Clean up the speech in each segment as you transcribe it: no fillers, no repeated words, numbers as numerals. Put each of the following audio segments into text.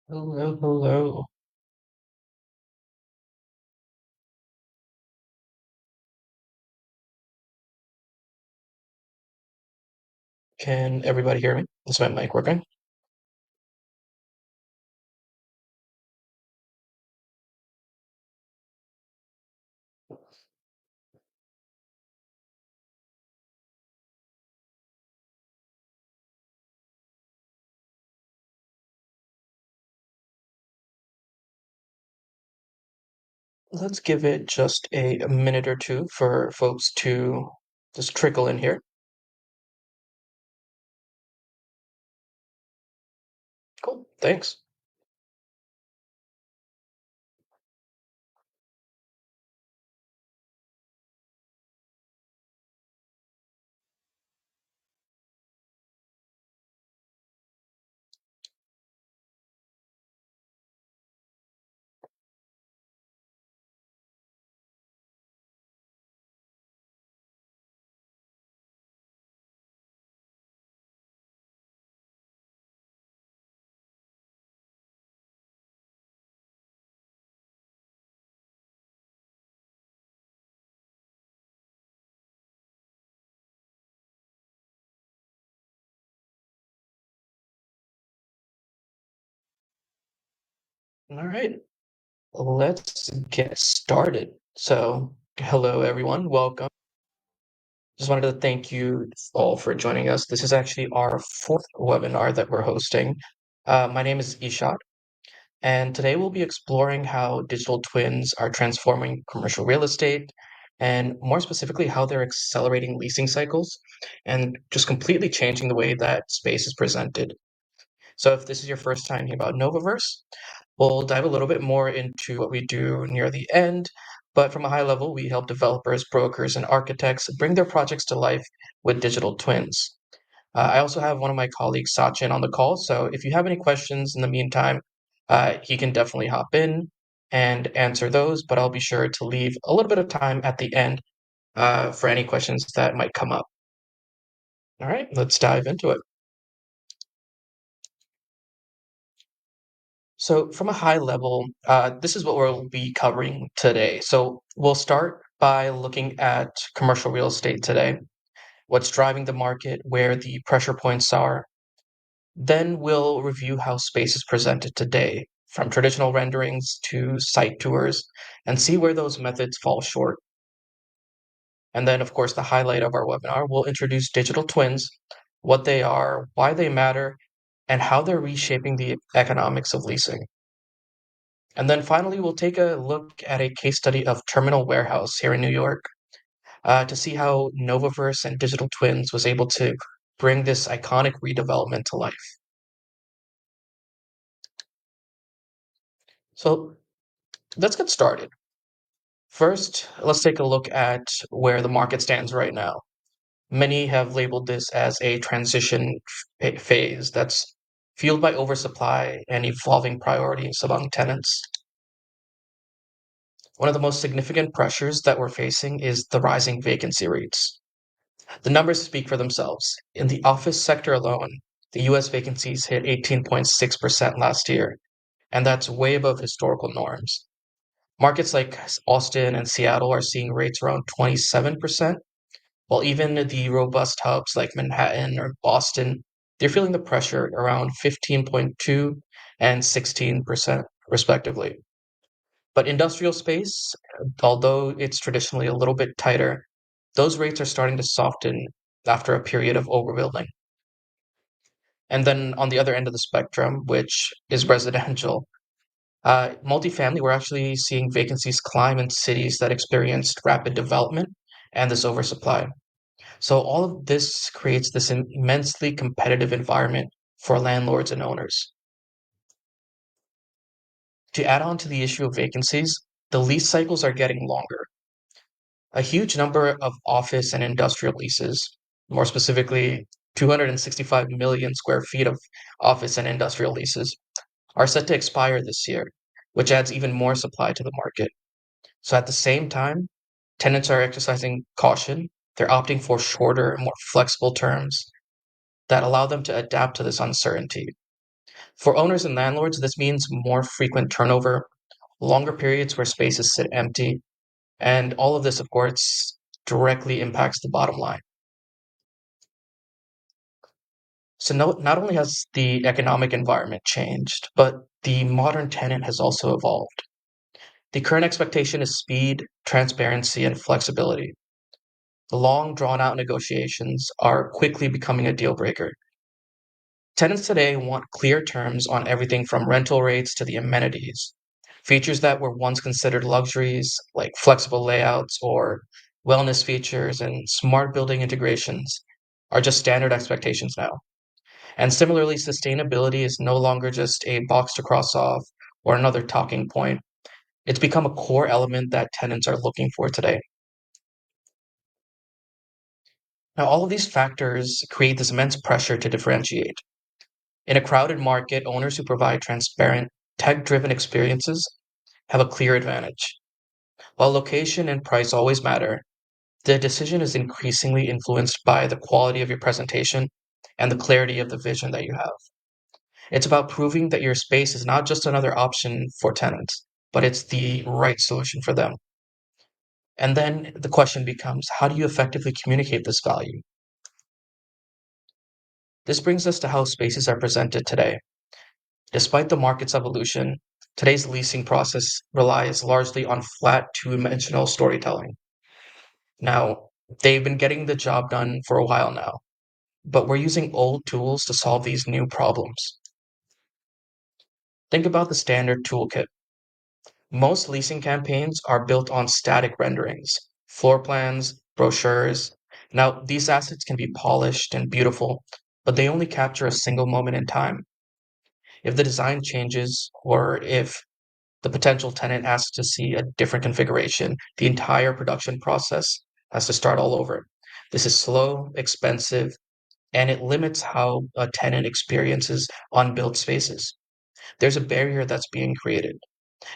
Hello, hello. Can everybody hear me? Is my mic working? Let's give it just a minute or two for folks to just trickle in here. Cool, thanks. All right, let's get started. So, hello everyone, welcome. Just wanted to thank you all for joining us. This is actually our fourth webinar that we're hosting. My name is Ishat. And today we'll be exploring how digital twins are transforming commercial real estate and more specifically how they're accelerating leasing cycles and just completely changing the way that space is presented. So if this is your first time hearing about Novaverse, we'll dive a little bit more into what we do near the end. But from a high level, we help developers, brokers, and architects bring their projects to life with digital twins. I also have one of my colleagues, Sachin, on the call. So if you have any questions in the meantime, he can definitely hop in and answer those. But I'll be sure to leave a little bit of time at the end for any questions that might come up. All right, let's dive into it. So, from a high level, this is what we'll be covering today. So, we'll start by looking at commercial real estate today, what's driving the market, where the pressure points are. Then we'll review how space is presented today, from traditional renderings to site tours, and see where those methods fall short. And then, of course, the highlight of our webinar, we'll introduce digital twins, what they are, why they matter, and how they're reshaping the economics of leasing. And then finally, we'll take a look at a case study of Terminal Warehouse here in New York to see how Novaverse and digital twins was able to bring this iconic redevelopment to life. So let's get started. First, let's take a look at where the market stands right now. Many have labeled this as a transition phase that's fueled by oversupply and evolving priorities among tenants. One of the most significant pressures that we're facing is the rising vacancy rates. The numbers speak for themselves. In the office sector alone, the US vacancies hit 18.6% last year, and that's way above historical norms. Markets like Austin and Seattle are seeing rates around 27%, while even the robust hubs like Manhattan or Boston, they're feeling the pressure around 15.2 and 16% respectively. But industrial space, although it's traditionally a little bit tighter, those rates are starting to soften after a period of overbuilding. And then on the other end of the spectrum, which is residential, multifamily, we're actually seeing vacancies climb in cities that experienced rapid development and this oversupply. So all of this creates this immensely competitive environment for landlords and owners. To add on to the issue of vacancies, the lease cycles are getting longer. A huge number of office and industrial leases, more specifically 265 million square feet of office and industrial leases, are set to expire this year, which adds even more supply to the market. So at the same time, tenants are exercising caution. They're opting for shorter, more flexible terms that allow them to adapt to this uncertainty. For owners and landlords, this means more frequent turnover, longer periods where spaces sit empty, and all of this, of course, directly impacts the bottom line. So not only has the economic environment changed, but the modern tenant has also evolved. The current expectation is speed, transparency, and flexibility. The long, drawn out negotiations are quickly becoming a deal breaker. Tenants today want clear terms on everything from rental rates to the amenities. Features that were once considered luxuries, like flexible layouts or wellness features and smart building integrations, are just standard expectations now. And similarly, sustainability is no longer just a box to cross off or another talking point. It's become a core element that tenants are looking for today. Now, all of these factors create this immense pressure to differentiate. In a crowded market, owners who provide transparent, tech driven experiences have a clear advantage. While location and price always matter, the decision is increasingly influenced by the quality of your presentation and the clarity of the vision that you have. It's about proving that your space is not just another option for tenants, but it's the right solution for them. And then the question becomes, how do you effectively communicate this value? This brings us to how spaces are presented today. Despite the market's evolution, today's leasing process relies largely on flat two-dimensional storytelling. Now, they've been getting the job done for a while now, but we're using old tools to solve these new problems. Think about the standard toolkit. Most leasing campaigns are built on static renderings, floor plans, brochures. Now, these assets can be polished and beautiful, but they only capture a single moment in time. If the design changes, or if the potential tenant asks to see a different configuration, the entire production process has to start all over. This is slow, expensive, and it limits how a tenant experiences unbuilt spaces. There's a barrier that's being created.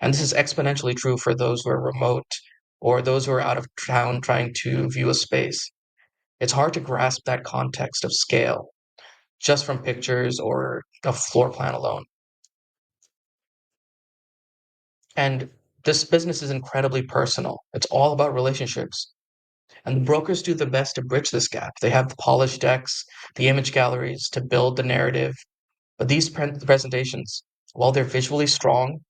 And this is exponentially true for those who are remote or those who are out of town trying to view a space. It's hard to grasp that context of scale just from pictures or a floor plan alone. And this business is incredibly personal. It's all about relationships. And the brokers do their best to bridge this gap. They have the polished decks, the image galleries to build the narrative. But these presentations, while they're visually strong,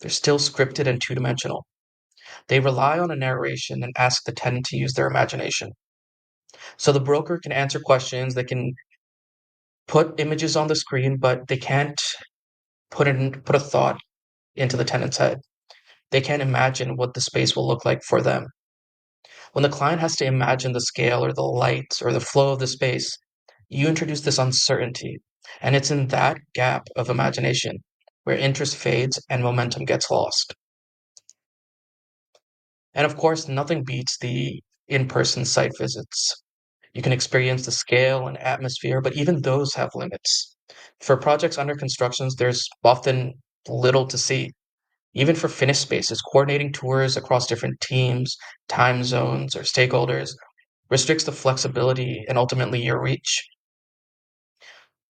they're still scripted and two dimensional. They rely on a narration and ask the tenant to use their imagination. So the broker can answer questions, they can put images on the screen, but they can't put a thought into the tenant's head. They can't imagine what the space will look like for them. When the client has to imagine the scale or the lights or the flow of the space, you introduce this uncertainty. And it's in that gap of imagination where interest fades and momentum gets lost. And of course, nothing beats the in person site visits. You can experience the scale and atmosphere, but even those have limits. For projects under constructions, there's often little to see. Even for finished spaces, coordinating tours across different teams, time zones, or stakeholders restricts the flexibility and ultimately your reach.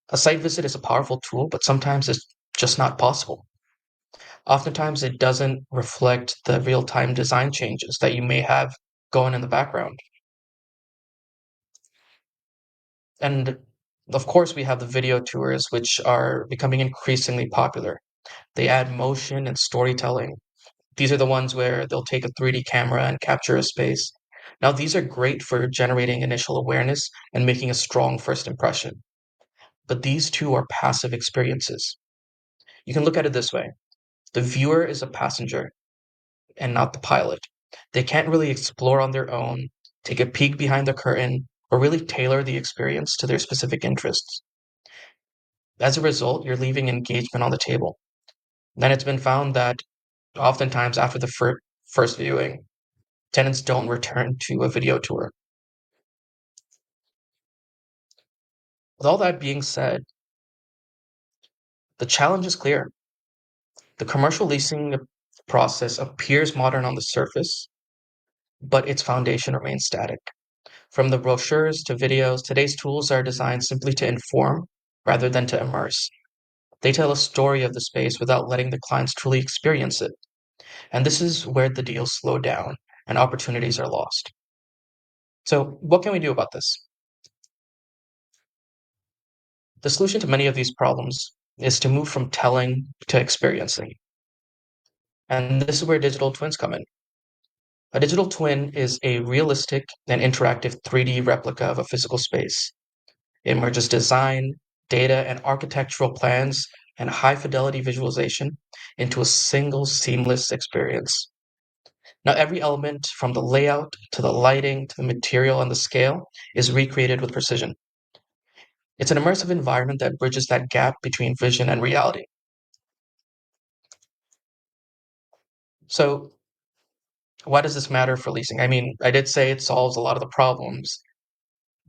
A site visit is a powerful tool, but sometimes it's just not possible. Oftentimes, it doesn't reflect the real time design changes that you may have going in the background. And of course, we have the video tours, which are becoming increasingly popular. They add motion and storytelling. These are the ones where they'll take a 3D camera and capture a space. Now, these are great for generating initial awareness and making a strong first impression. But these two are passive experiences. You can look at it this way: the viewer is a passenger and not the pilot. They can't really explore on their own, take a peek behind the curtain, or really tailor the experience to their specific interests. As a result, you're leaving engagement on the table. Then it's been found that oftentimes after the first viewing, tenants don't return to a video tour. With all that being said, the challenge is clear. The commercial leasing process appears modern on the surface, but its foundation remains static. From the brochures to videos, today's tools are designed simply to inform rather than to immerse. They tell a story of the space without letting the clients truly experience it. And this is where the deals slow down and opportunities are lost. So, what can we do about this? The solution to many of these problems is to move from telling to experiencing. And this is where digital twins come in. A digital twin is a realistic and interactive 3D replica of a physical space. It merges design, data, and architectural plans and high fidelity visualization into a single seamless experience. Now, every element from the layout to the lighting to the material and the scale is recreated with precision. It's an immersive environment that bridges that gap between vision and reality. So, why does this matter for leasing? I mean, I did say it solves a lot of the problems.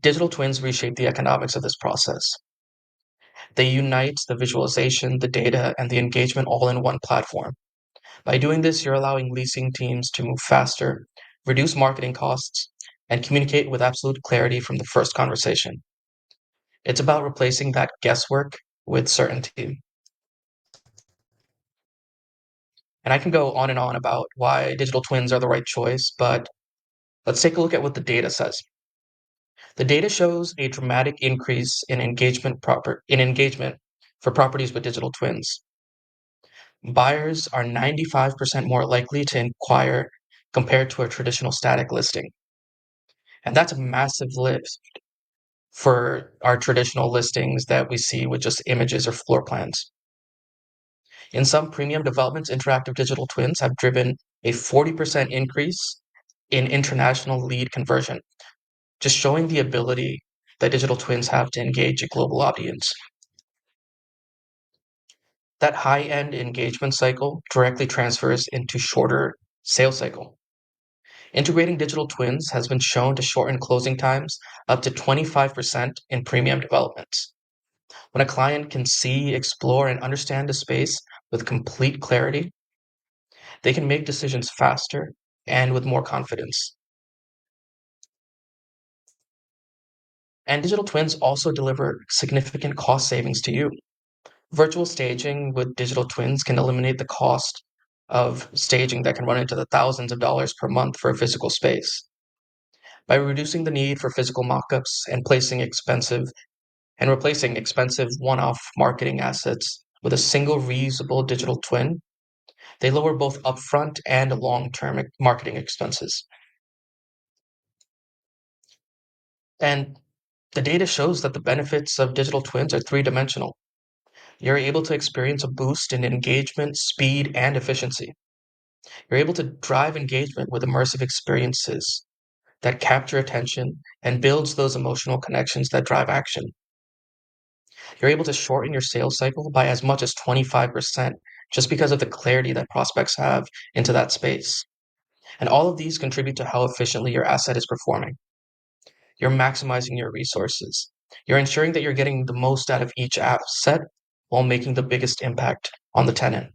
Digital twins reshape the economics of this process. They unite the visualization, the data, and the engagement all in one platform. By doing this, you're allowing leasing teams to move faster, reduce marketing costs, and communicate with absolute clarity from the first conversation. It's about replacing that guesswork with certainty. And I can go on and on about why digital twins are the right choice, but let's take a look at what the data says. The data shows a dramatic increase in engagement for properties with digital twins. Buyers are 95% more likely to inquire compared to a traditional static listing. And that's a massive lift for our traditional listings that we see with just images or floor plans. In some premium developments, interactive digital twins have driven a 40% increase in international lead conversion, just showing the ability that digital twins have to engage a global audience. That high-end engagement cycle directly transfers into shorter sales cycle. Integrating digital twins has been shown to shorten closing times up to 25% in premium developments. When a client can see, explore, and understand a space with complete clarity, they can make decisions faster and with more confidence. And digital twins also deliver significant cost savings to you. Virtual staging with digital twins can eliminate the cost of staging that can run into the thousands of dollars per month for a physical space. By reducing the need for physical mockups and replacing expensive one-off marketing assets with a single reusable digital twin, they lower both upfront and long-term marketing expenses. And the data shows that the benefits of digital twins are three-dimensional. You're able to experience a boost in engagement, speed, and efficiency. You're able to drive engagement with immersive experiences that capture attention and builds those emotional connections that drive action. You're able to shorten your sales cycle by as much as 25% just because of the clarity that prospects have into that space. And all of these contribute to how efficiently your asset is performing. You're maximizing your resources. You're ensuring that you're getting the most out of each asset while making the biggest impact on the tenant.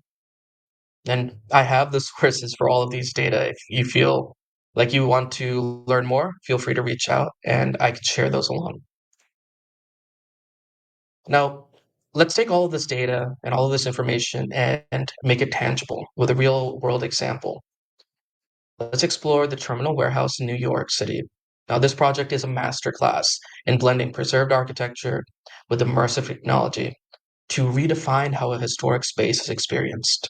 And I have the sources for all of these data. If you feel like you want to learn more, feel free to reach out and I can share those along. Now, let's take all of this data and all of this information and make it tangible with a real world example. Let's explore the terminal warehouse in New York City. Now, this project is a masterclass in blending preserved architecture with immersive technology to redefine how a historic space is experienced.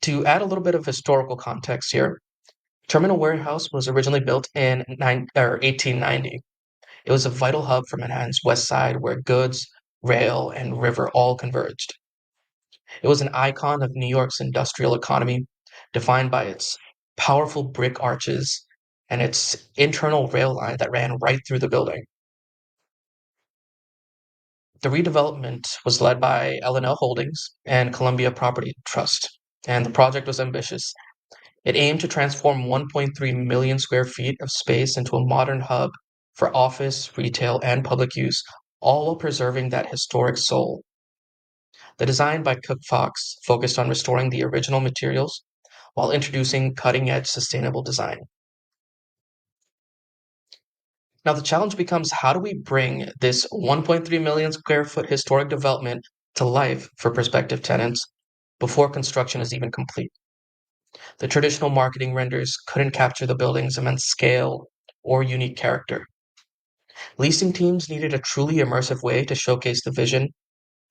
To add a little bit of historical context here, Terminal Warehouse was originally built in 1890. It was a vital hub for Manhattan's West Side where goods, rail, and river all converged. It was an icon of New York's industrial economy, defined by its powerful brick arches and its internal rail line that ran right through the building. The redevelopment was led by L&L Holdings and Columbia Property Trust, and the project was ambitious. It aimed to transform 1.3 million square feet of space into a modern hub for office, retail, and public use, all while preserving that historic soul. The design by Cook Fox focused on restoring the original materials while introducing cutting-edge sustainable design. Now, the challenge becomes how do we bring this 1.3 million square foot historic development to life for prospective tenants before construction is even complete? The traditional marketing renders couldn't capture the building's immense scale or unique character. Leasing teams needed a truly immersive way to showcase the vision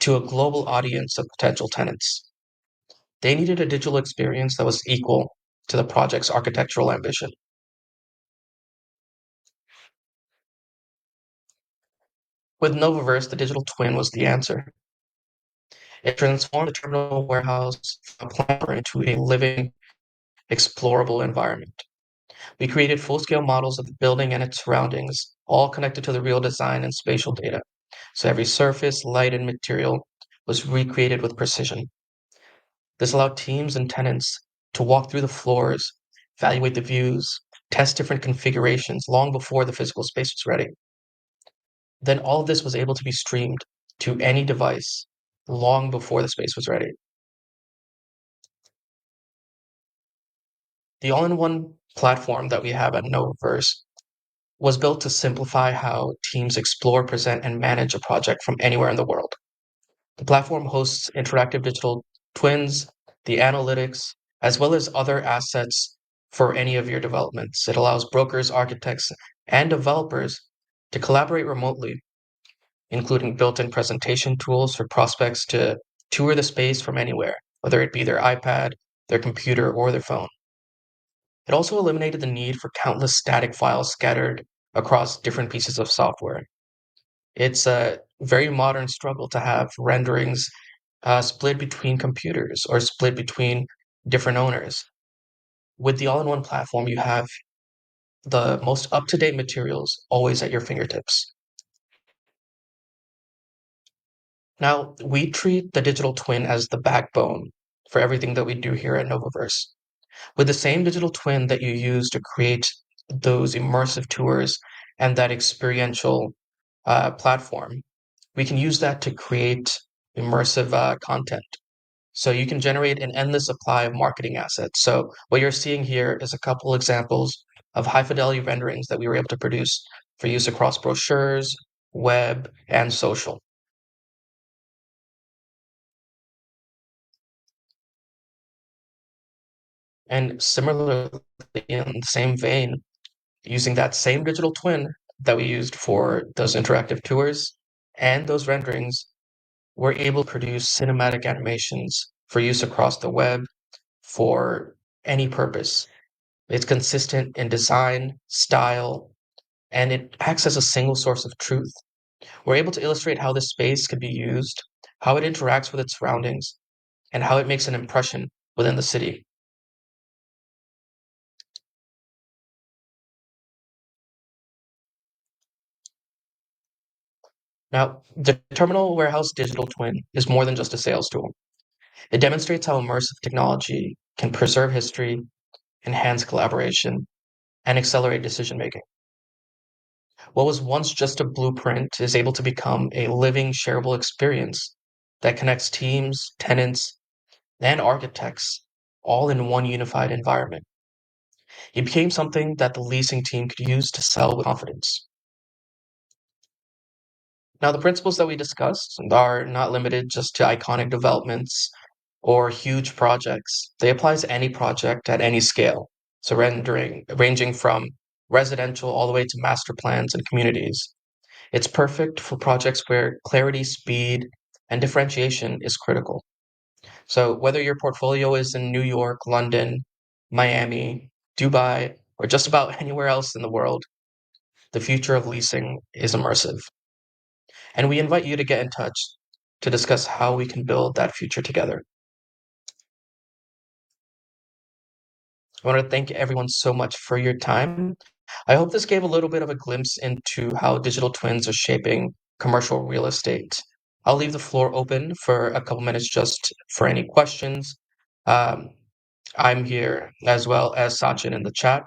to a global audience of potential tenants. They needed a digital experience that was equal to the project's architectural ambition. With Novaverse, the digital twin was the answer. It transformed the terminal warehouse from a planner into a living, explorable environment. We created full-scale models of the building and its surroundings, all connected to the real design and spatial data. So every surface, light, and material was recreated with precision. This allowed teams and tenants to walk through the floors, evaluate the views, test different configurations long before the physical space was ready. Then all of this was able to be streamed to any device long before the space was ready. The all-in-one platform that we have at Novaverse was built to simplify how teams explore, present, and manage a project from anywhere in the world. The platform hosts interactive digital twins, the analytics, as well as other assets for any of your developments. It allows brokers, architects, and developers to collaborate remotely, including built-in presentation tools for prospects to tour the space from anywhere, whether it be their iPad, their computer, or their phone. It also eliminated the need for countless static files scattered across different pieces of software. It's a very modern struggle to have renderings split between computers or split between different owners. With the all-in-one platform, you have the most up-to-date materials always at your fingertips. Now, we treat the digital twin as the backbone for everything that we do here at Novaverse. With the same digital twin that you use to create those immersive tours and that experiential platform, we can use that to create immersive content. So you can generate an endless supply of marketing assets. So what you're seeing here is a couple examples of high fidelity renderings that we were able to produce for use across brochures, web, and social. And similarly, in the same vein, using that same digital twin that we used for those interactive tours and those renderings, we're able to produce cinematic animations for use across the web for any purpose. It's consistent in design, style, and it acts as a single source of truth. We're able to illustrate how this space could be used, how it interacts with its surroundings, and how it makes an impression within the city. Now, the Terminal Warehouse Digital Twin is more than just a sales tool. It demonstrates how immersive technology can preserve history, enhance collaboration, and accelerate decision making. What was once just a blueprint is able to become a living, shareable experience that connects teams, tenants, and architects all in one unified environment. It became something that the leasing team could use to sell with confidence. Now, the principles that we discussed are not limited just to iconic developments or huge projects. They apply to any project at any scale, so ranging from residential all the way to master plans and communities. It's perfect for projects where clarity, speed, and differentiation is critical. So whether your portfolio is in New York, London, Miami, Dubai, or just about anywhere else in the world, the future of leasing is immersive. And we invite you to get in touch to discuss how we can build that future together. I want to thank everyone so much for your time. I hope this gave a little bit of a glimpse into how digital twins are shaping commercial real estate. I'll leave the floor open for a couple minutes just for any questions. Um, I'm here as well as Sachin in the chat.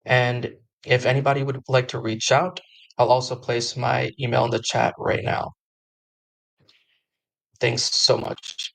And if anybody would like to reach out, I'll also place my email in the chat right now. Thanks so much.